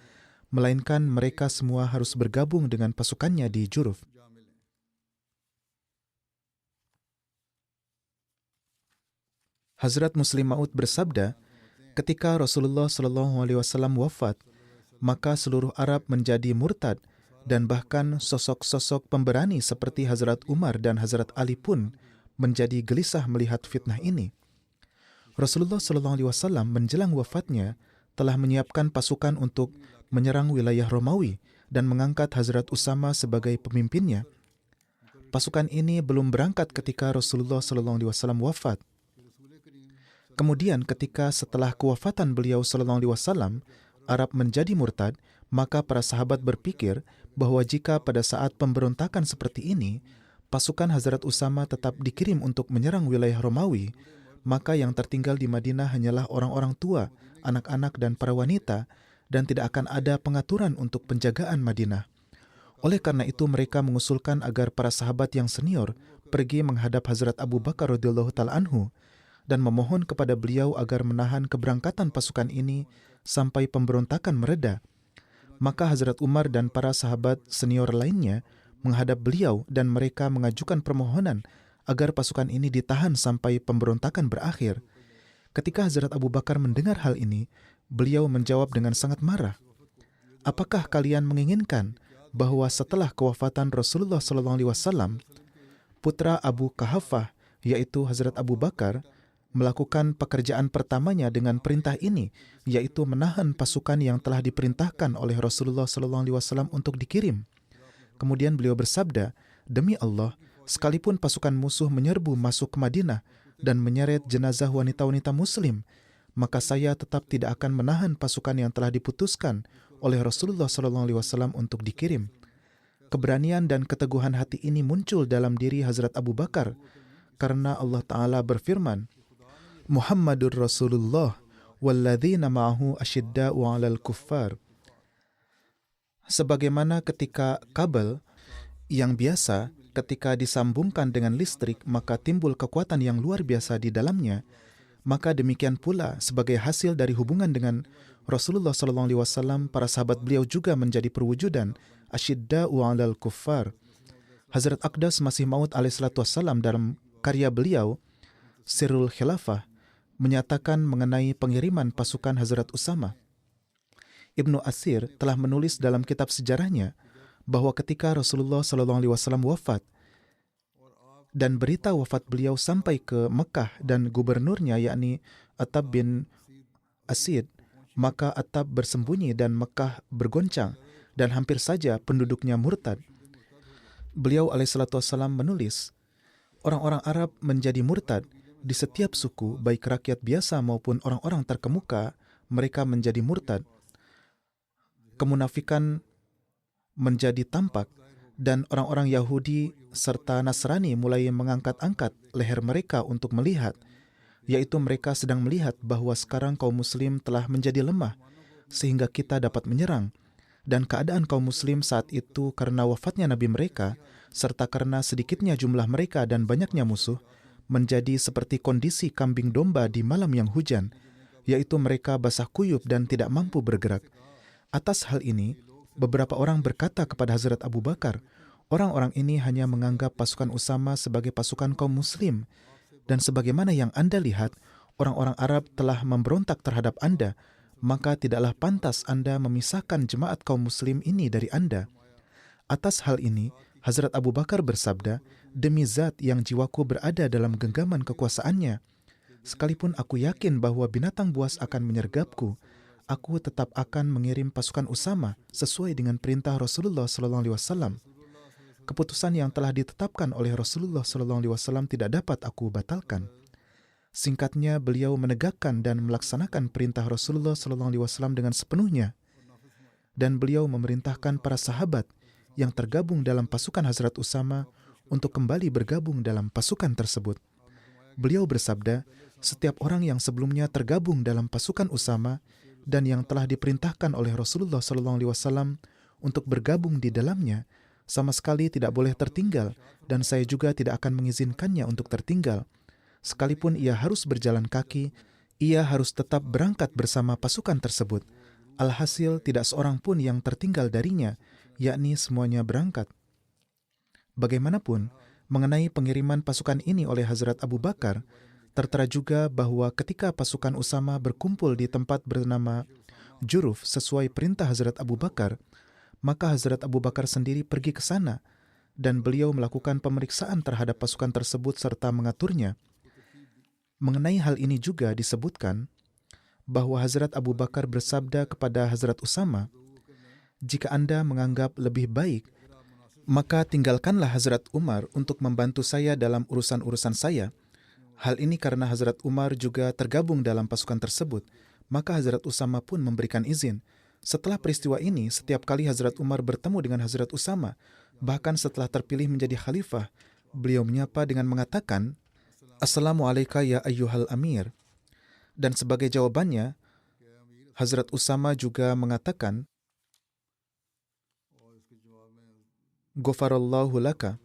melainkan mereka semua harus bergabung dengan pasukannya di Juruf. Hazrat Muslim Maud bersabda, ketika Rasulullah SAW wafat, maka seluruh Arab menjadi murtad, dan bahkan sosok-sosok pemberani seperti Hazrat Umar dan Hazrat Ali pun menjadi gelisah melihat fitnah ini. Rasulullah SAW menjelang wafatnya telah menyiapkan pasukan untuk menyerang wilayah Romawi dan mengangkat Hazrat Usama sebagai pemimpinnya. Pasukan ini belum berangkat ketika Rasulullah SAW wafat. Kemudian ketika setelah kewafatan beliau SAW, Arab menjadi murtad, maka para sahabat berpikir bahwa jika pada saat pemberontakan seperti ini, pasukan Hazrat Usama tetap dikirim untuk menyerang wilayah Romawi, maka yang tertinggal di Madinah hanyalah orang-orang tua, anak-anak dan para wanita, dan tidak akan ada pengaturan untuk penjagaan Madinah. Oleh karena itu mereka mengusulkan agar para sahabat yang senior pergi menghadap Hazrat Abu Bakar radhiyallahu ta'ala anhu dan memohon kepada beliau agar menahan keberangkatan pasukan ini sampai pemberontakan mereda. Maka Hazrat Umar dan para sahabat senior lainnya menghadap beliau dan mereka mengajukan permohonan agar pasukan ini ditahan sampai pemberontakan berakhir. Ketika Hazrat Abu Bakar mendengar hal ini, beliau menjawab dengan sangat marah, "Apakah kalian menginginkan bahwa setelah kewafatan Rasulullah SAW, putra Abu Kahafah, yaitu Hazrat Abu Bakar, melakukan pekerjaan pertamanya dengan perintah ini, yaitu menahan pasukan yang telah diperintahkan oleh Rasulullah SAW untuk dikirim?" Kemudian beliau bersabda, "Demi Allah, sekalipun pasukan musuh menyerbu masuk ke Madinah dan menyeret jenazah wanita-wanita muslim, maka saya tetap tidak akan menahan pasukan yang telah diputuskan oleh Rasulullah SAW untuk dikirim." Keberanian dan keteguhan hati ini muncul dalam diri Hazrat Abu Bakar karena Allah Ta'ala berfirman, "Muhammadur Rasulullah walladzina ma'ahu asyidda'u 'alal kuffar." Sebagaimana ketika kabel yang biasa ketika disambungkan dengan listrik maka timbul kekuatan yang luar biasa di dalamnya, maka demikian pula sebagai hasil dari hubungan dengan Rasulullah SAW, para sahabat beliau juga menjadi perwujudan asyidda'u 'alal kuffar. Hazrat Aqdas Masih Maud alaihissalatu wassalam dalam karya beliau Sirrul Khilafah menyatakan mengenai pengiriman pasukan Hazrat Usama. Ibnu Asir telah menulis dalam kitab sejarahnya bahwa ketika Rasulullah SAW wafat dan berita wafat beliau sampai ke Mekah dan gubernurnya yakni Attab bin Asid, maka Attab bersembunyi dan Mekah bergoncang dan hampir saja penduduknya murtad. Beliau alaihissalatu wassalam menulis, orang-orang Arab menjadi murtad di setiap suku, baik rakyat biasa maupun orang-orang terkemuka, mereka menjadi murtad. Kemunafikan menjadi tampak dan orang-orang Yahudi serta Nasrani mulai mengangkat-angkat leher mereka untuk melihat, yaitu mereka sedang melihat bahwa sekarang kaum muslim telah menjadi lemah sehingga kita dapat menyerang. Dan keadaan kaum muslim saat itu karena wafatnya nabi mereka serta karena sedikitnya jumlah mereka dan banyaknya musuh menjadi seperti kondisi kambing domba di malam yang hujan, yaitu mereka basah kuyup dan tidak mampu bergerak. Atas hal ini, beberapa orang berkata kepada Hazrat Abu Bakar, orang-orang ini hanya menganggap pasukan Usama sebagai pasukan kaum muslim, dan sebagaimana yang Anda lihat, orang-orang Arab telah memberontak terhadap Anda, maka tidaklah pantas Anda memisahkan jemaat kaum muslim ini dari Anda. Atas hal ini, Hazrat Abu Bakar bersabda, demi zat yang jiwaku berada dalam genggaman kekuasaannya, sekalipun aku yakin bahwa binatang buas akan menyergapku, aku tetap akan mengirim pasukan Usama sesuai dengan perintah Rasulullah SAW. Keputusan yang telah ditetapkan oleh Rasulullah SAW tidak dapat aku batalkan. Singkatnya, beliau menegakkan dan melaksanakan perintah Rasulullah SAW dengan sepenuhnya. Dan beliau memerintahkan para sahabat yang tergabung dalam pasukan Hazrat Usama untuk kembali bergabung dalam pasukan tersebut. Beliau bersabda, setiap orang yang sebelumnya tergabung dalam pasukan Usama dan yang telah diperintahkan oleh Rasulullah SAW untuk bergabung di dalamnya, sama sekali tidak boleh tertinggal, dan saya juga tidak akan mengizinkannya untuk tertinggal. Sekalipun ia harus berjalan kaki, ia harus tetap berangkat bersama pasukan tersebut. Alhasil tidak seorang pun yang tertinggal darinya, yakni semuanya berangkat. Bagaimanapun, mengenai pengiriman pasukan ini oleh Hazrat Abu Bakar, tertera juga bahwa ketika pasukan Usama berkumpul di tempat bernama Juruf sesuai perintah Hazrat Abu Bakar, maka Hazrat Abu Bakar sendiri pergi ke sana dan beliau melakukan pemeriksaan terhadap pasukan tersebut serta mengaturnya. Mengenai hal ini juga disebutkan bahwa Hazrat Abu Bakar bersabda kepada Hazrat Usama, jika Anda menganggap lebih baik, maka tinggalkanlah Hazrat Umar untuk membantu saya dalam urusan-urusan saya. Hal ini karena Hazrat Umar juga tergabung dalam pasukan tersebut, maka Hazrat Usama pun memberikan izin. Setelah peristiwa ini, setiap kali Hazrat Umar bertemu dengan Hazrat Usama, bahkan setelah terpilih menjadi khalifah, beliau menyapa dengan mengatakan, Assalamualaikum ya ayyuhal amir. Dan sebagai jawabannya, Hazrat Usama juga mengatakan, Ghafarallahu laka.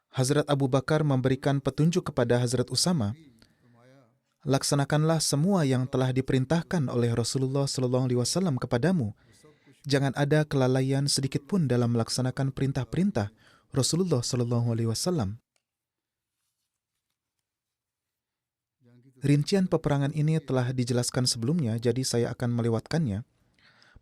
Hazrat Abu Bakar memberikan petunjuk kepada Hazrat Usama, laksanakanlah semua yang telah diperintahkan oleh Rasulullah SAW kepadamu. Jangan ada kelalaian sedikit pun dalam melaksanakan perintah-perintah Rasulullah SAW. Rincian peperangan ini telah dijelaskan sebelumnya, jadi saya akan melewatkannya.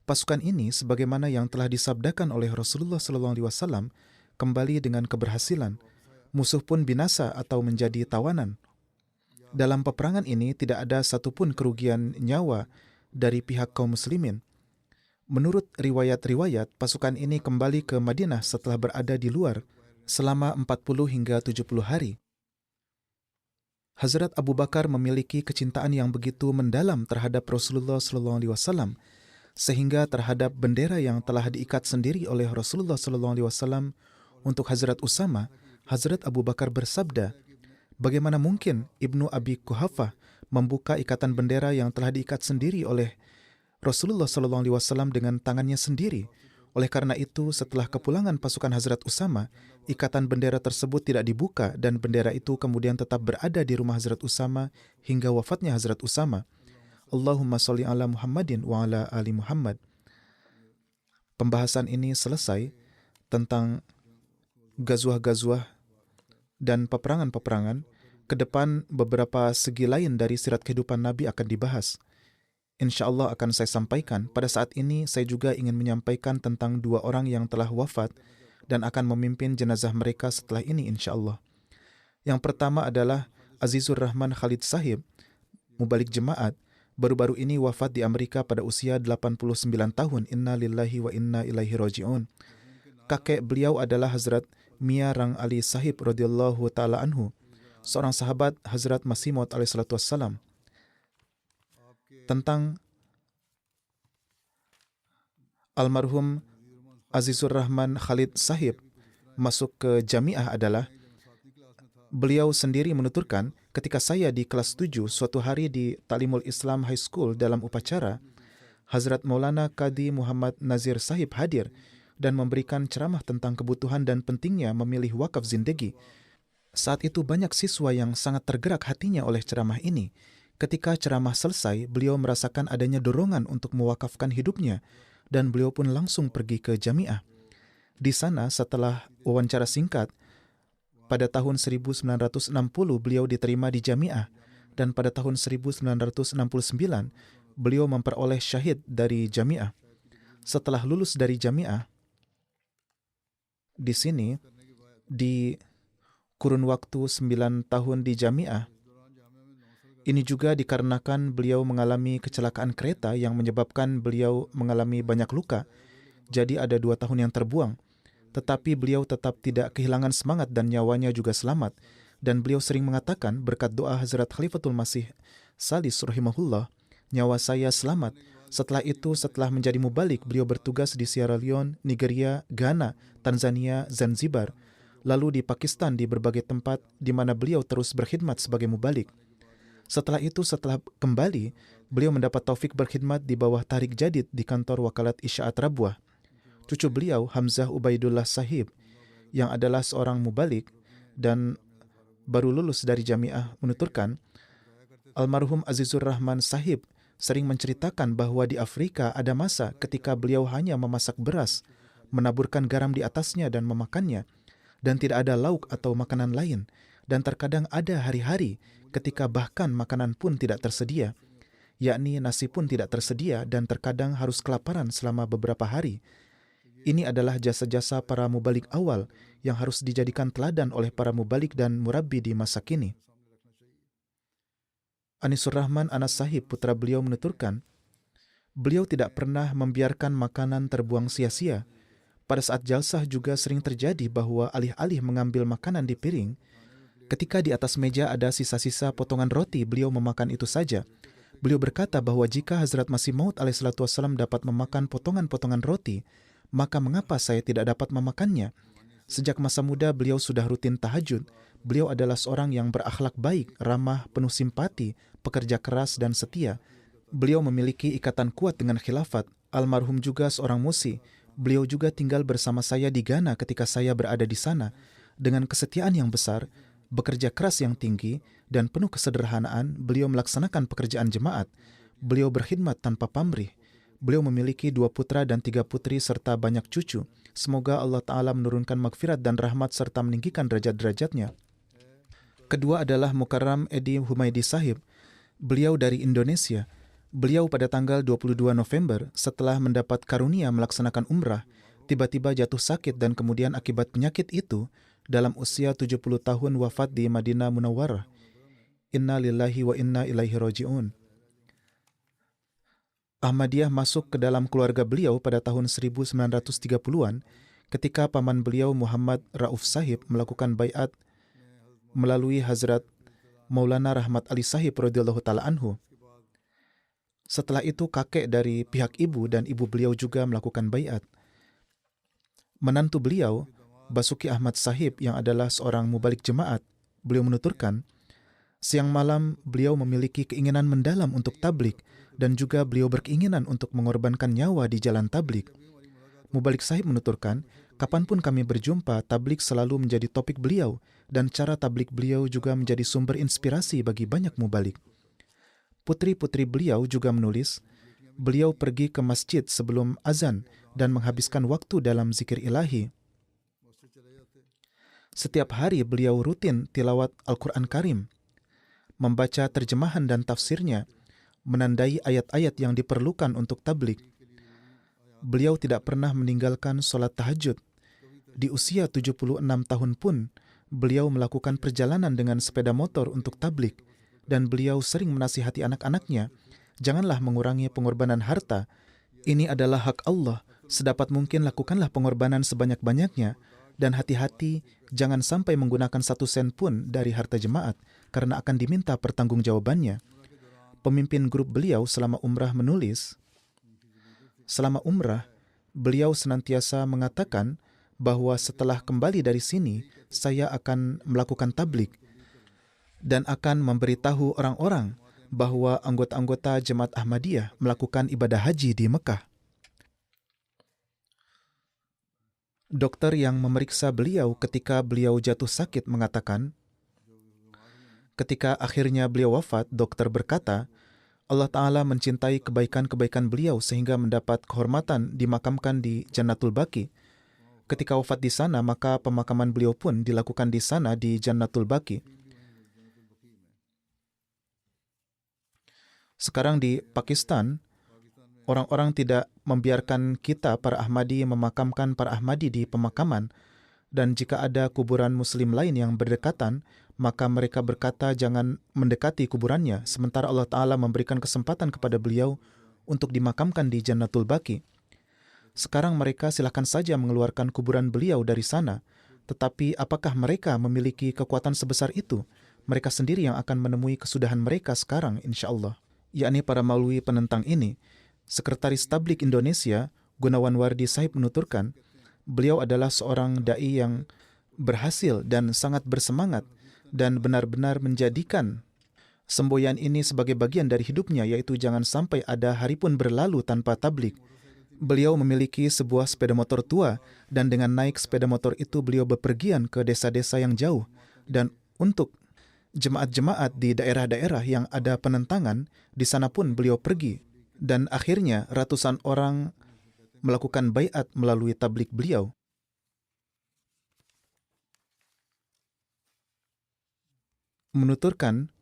Pasukan ini, sebagaimana yang telah disabdakan oleh Rasulullah SAW, kembali dengan keberhasilan. Musuh pun binasa atau menjadi tawanan. Dalam peperangan ini tidak ada satupun kerugian nyawa dari pihak kaum muslimin. Menurut riwayat-riwayat, pasukan ini kembali ke Madinah setelah berada di luar selama 40 hingga 70 hari. Hazrat Abu Bakar memiliki kecintaan yang begitu mendalam terhadap Rasulullah SAW, sehingga terhadap bendera yang telah diikat sendiri oleh Rasulullah SAW untuk Hazrat Usama, Hazrat Abu Bakar bersabda, bagaimana mungkin Ibnu Abi Quhafah membuka ikatan bendera yang telah diikat sendiri oleh Rasulullah SAW dengan tangannya sendiri. Oleh karena itu, setelah kepulangan pasukan Hazrat Usama, ikatan bendera tersebut tidak dibuka dan bendera itu kemudian tetap berada di rumah Hazrat Usama hingga wafatnya Hazrat Usama. Allahumma sholli ala Muhammadin wa ala ali Muhammad. Pembahasan ini selesai tentang gazuah-gazuah dan peperangan-peperangan. Ke depan beberapa segi lain dari sirat kehidupan Nabi akan dibahas. Insya Allah akan saya sampaikan. Pada saat ini saya juga ingin menyampaikan tentang 2 orang yang telah wafat dan akan memimpin jenazah mereka setelah ini insya Allah. Yang pertama adalah Azizur Rahman Khalid Sahib, mubalik jemaat. Baru-baru ini wafat di Amerika pada usia 89 tahun. Inna lillahi wa inna ilaihi raji'un. Kakek beliau adalah Hazrat Mia Rang Ali Sahib radhiyallahu ta'ala anhu, seorang sahabat Hazrat Masih Maud alaihi salatu wassalam. Tentang almarhum Azizur Rahman Khalid Sahib masuk ke jamiah adalah, beliau sendiri menuturkan, ketika saya di kelas 7 suatu hari di Ta'limul Islam High School dalam upacara, Hazrat Maulana Qadi Muhammad Nazir Sahib hadir dan memberikan ceramah tentang kebutuhan dan pentingnya memilih wakaf zindagi. Saat itu banyak siswa yang sangat tergerak hatinya oleh ceramah ini. Ketika ceramah selesai, beliau merasakan adanya dorongan untuk mewakafkan hidupnya dan beliau pun langsung pergi ke jamiah. Di sana setelah wawancara singkat, pada tahun 1960 beliau diterima di jamiah dan pada tahun 1969 beliau memperoleh syahid dari jamiah. Setelah lulus dari jamiah, di sini di kurun waktu 9 tahun di jamiah, ini juga dikarenakan beliau mengalami kecelakaan kereta yang menyebabkan beliau mengalami banyak luka. Jadi ada 2 tahun yang terbuang. Tetapi beliau tetap tidak kehilangan semangat dan nyawanya juga selamat. Dan beliau sering mengatakan berkat doa Hazrat Khalifatul Masih Salis rahimahullah, nyawa saya selamat. Setelah itu, setelah menjadi mubalik, beliau bertugas di Sierra Leone, Nigeria, Ghana, Tanzania, Zanzibar, lalu di Pakistan di berbagai tempat di mana beliau terus berkhidmat sebagai mubalik. Setelah itu, setelah kembali, beliau mendapat taufik berkhidmat di bawah Tahrik Jadid di kantor Wakalat Isya'at Rabwah. Cucu beliau, Hamzah Ubaidullah Sahib, yang adalah seorang mubalik dan baru lulus dari jamiah, menuturkan, almarhum Azizur Rahman Sahib sering menceritakan bahwa di Afrika ada masa ketika beliau hanya memasak beras, menaburkan garam di atasnya dan memakannya, dan tidak ada lauk atau makanan lain. Dan terkadang ada hari-hari ketika bahkan makanan pun tidak tersedia, yakni nasi pun tidak tersedia dan terkadang harus kelaparan selama beberapa hari. Ini adalah jasa-jasa para mubalik awal yang harus dijadikan teladan oleh para mubalik dan murabbi di masa kini. Anisur Rahman Anas Sahib, putra beliau, menuturkan, beliau tidak pernah membiarkan makanan terbuang sia-sia. Pada saat jalsah juga sering terjadi bahwa alih-alih mengambil makanan di piring, ketika di atas meja ada sisa-sisa potongan roti, beliau memakan itu saja. Beliau berkata bahwa jika Hazrat Masih Maud alaihissalatu wassalam dapat memakan potongan-potongan roti, maka mengapa saya tidak dapat memakannya? Sejak masa muda beliau sudah rutin tahajud. Beliau adalah seorang yang berakhlak baik, ramah, penuh simpati, pekerja keras dan setia. Beliau memiliki ikatan kuat dengan khilafat. Almarhum juga seorang musi. Beliau juga tinggal bersama saya di Ghana ketika saya berada di sana. Dengan kesetiaan yang besar, bekerja keras yang tinggi, dan penuh kesederhanaan, beliau melaksanakan pekerjaan jemaat. Beliau berkhidmat tanpa pamrih. Beliau memiliki 2 putra dan 3 putri serta banyak cucu. Semoga Allah Ta'ala menurunkan magfirat dan rahmat serta meninggikan derajat-derajatnya. Kedua adalah Mukarram Edi Humaydi Sahib. Beliau dari Indonesia. Beliau pada tanggal 22 November setelah mendapat karunia melaksanakan umrah, tiba-tiba jatuh sakit dan kemudian akibat penyakit itu, dalam usia 70 tahun wafat di Madinah Munawwarah. Inna lillahi wa inna ilaihi raji'un. Ahmadiyah masuk ke dalam keluarga beliau pada tahun 1930-an ketika paman beliau Muhammad Rauf Sahib melakukan baiat melalui Hazrat Maulana Rahmat Ali Sahib radhiyallahu ta'ala anhu. Setelah itu kakek dari pihak ibu dan ibu beliau juga melakukan baiat. Menantu beliau, Basuki Ahmad Sahib yang adalah seorang mubalik jemaat, beliau menuturkan, siang malam beliau memiliki keinginan mendalam untuk tablik dan juga beliau berkeinginan untuk mengorbankan nyawa di jalan tablik. Mubalik Sahib menuturkan, kapanpun kami berjumpa, tablik selalu menjadi topik beliau dan cara tablik beliau juga menjadi sumber inspirasi bagi banyak mubalik. Putri-putri beliau juga menulis, beliau pergi ke masjid sebelum azan dan menghabiskan waktu dalam zikir ilahi. Setiap hari beliau rutin tilawat Al-Quran Karim, membaca terjemahan dan tafsirnya, menandai ayat-ayat yang diperlukan untuk tabligh. Beliau tidak pernah meninggalkan sholat tahajud. Di usia 76 tahun pun, beliau melakukan perjalanan dengan sepeda motor untuk tabligh, dan beliau sering menasihati anak-anaknya, janganlah mengurangi pengorbanan harta. Ini adalah hak Allah. Sedapat mungkin lakukanlah pengorbanan sebanyak-banyaknya, dan hati-hati jangan sampai menggunakan 1 sen pun dari harta jemaat, karena akan diminta pertanggungjawabannya. Pemimpin grup beliau selama umrah menulis, selama umrah, beliau senantiasa mengatakan bahwa setelah kembali dari sini, saya akan melakukan tabligh dan akan memberitahu orang-orang bahwa anggota-anggota Jemaat Ahmadiyah melakukan ibadah haji di Mekah. Dokter yang memeriksa beliau ketika beliau jatuh sakit mengatakan, ketika akhirnya beliau wafat, dokter berkata, Allah Ta'ala mencintai kebaikan-kebaikan beliau sehingga mendapat kehormatan dimakamkan di Jannatul Baqi. Ketika wafat di sana, maka pemakaman beliau pun dilakukan di sana di Jannatul Baqi. Sekarang di Pakistan, orang-orang tidak membiarkan kita para Ahmadi memakamkan para Ahmadi di pemakaman, dan jika ada kuburan Muslim lain yang berdekatan, maka mereka berkata jangan mendekati kuburannya, sementara Allah Ta'ala memberikan kesempatan kepada beliau untuk dimakamkan di Jannatul Baqi. Sekarang mereka silakan saja mengeluarkan kuburan beliau dari sana, tetapi apakah mereka memiliki kekuatan sebesar itu? Mereka sendiri yang akan menemui kesudahan mereka sekarang, insya Allah. Yakni para maulwi penentang ini. Sekretaris Tabligh Indonesia, Gunawan Wardi Sahib menuturkan, beliau adalah seorang da'i yang berhasil dan sangat bersemangat dan benar-benar menjadikan semboyan ini sebagai bagian dari hidupnya, yaitu jangan sampai ada hari pun berlalu tanpa tabligh. Beliau memiliki sebuah sepeda motor tua, dan dengan naik sepeda motor itu beliau bepergian ke desa-desa yang jauh, dan untuk jemaat-jemaat di daerah-daerah yang ada penentangan, di sana pun beliau pergi. Dan akhirnya ratusan orang melakukan baiat melalui tabligh beliau. Menuturkan,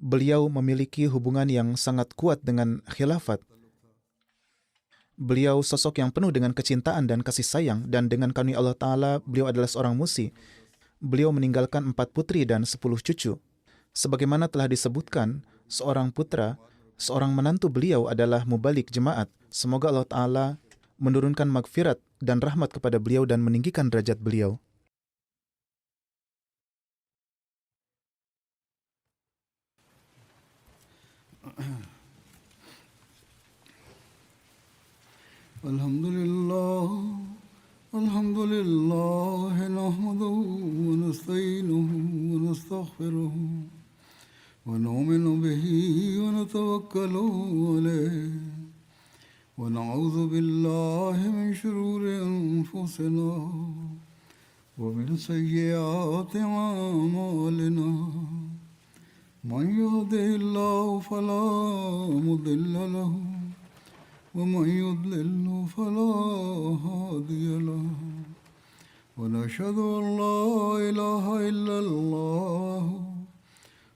beliau memiliki hubungan yang sangat kuat dengan khilafat. Beliau sosok yang penuh dengan kecintaan dan kasih sayang, dan dengan karunia Allah Ta'ala, beliau adalah seorang musi. Beliau meninggalkan 4 putri dan 10 cucu. Sebagaimana telah disebutkan, seorang putra, seorang menantu beliau adalah mubalik jemaat. Semoga Allah Ta'ala menurunkan magfirat dan rahmat kepada beliau dan meninggikan derajat beliau. Alhamdulillah, nahmaduhu wa nasta'inuhu wa nastaghfiruhu wa nu'minu bihi wa natawakkalu alayhi wa na'udhu billahi min shururi anfusina wa min sayyiati a'malina. Man yahdihillahu fala mudilla lahu ومن يضلل فلا هادي له ونشهد أن لا إله إلا الله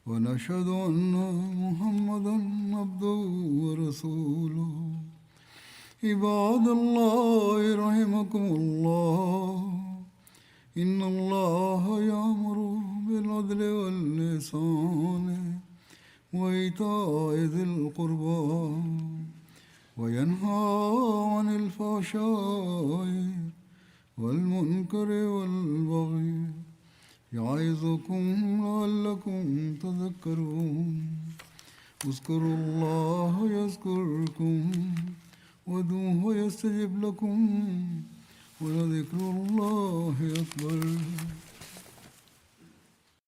ونشهد أن محمدا عبده ورسوله. عباد الله رحمكم الله إن الله يأمر بالعدل والإحسان وإيتاء ذي القربى وينهى عن الفحشاء والمنكر والبغي يعظكم لعلكم تذكرون. اذكروا الله يذكركم وادعوه يستجب لكم ولذكر الله أكبر.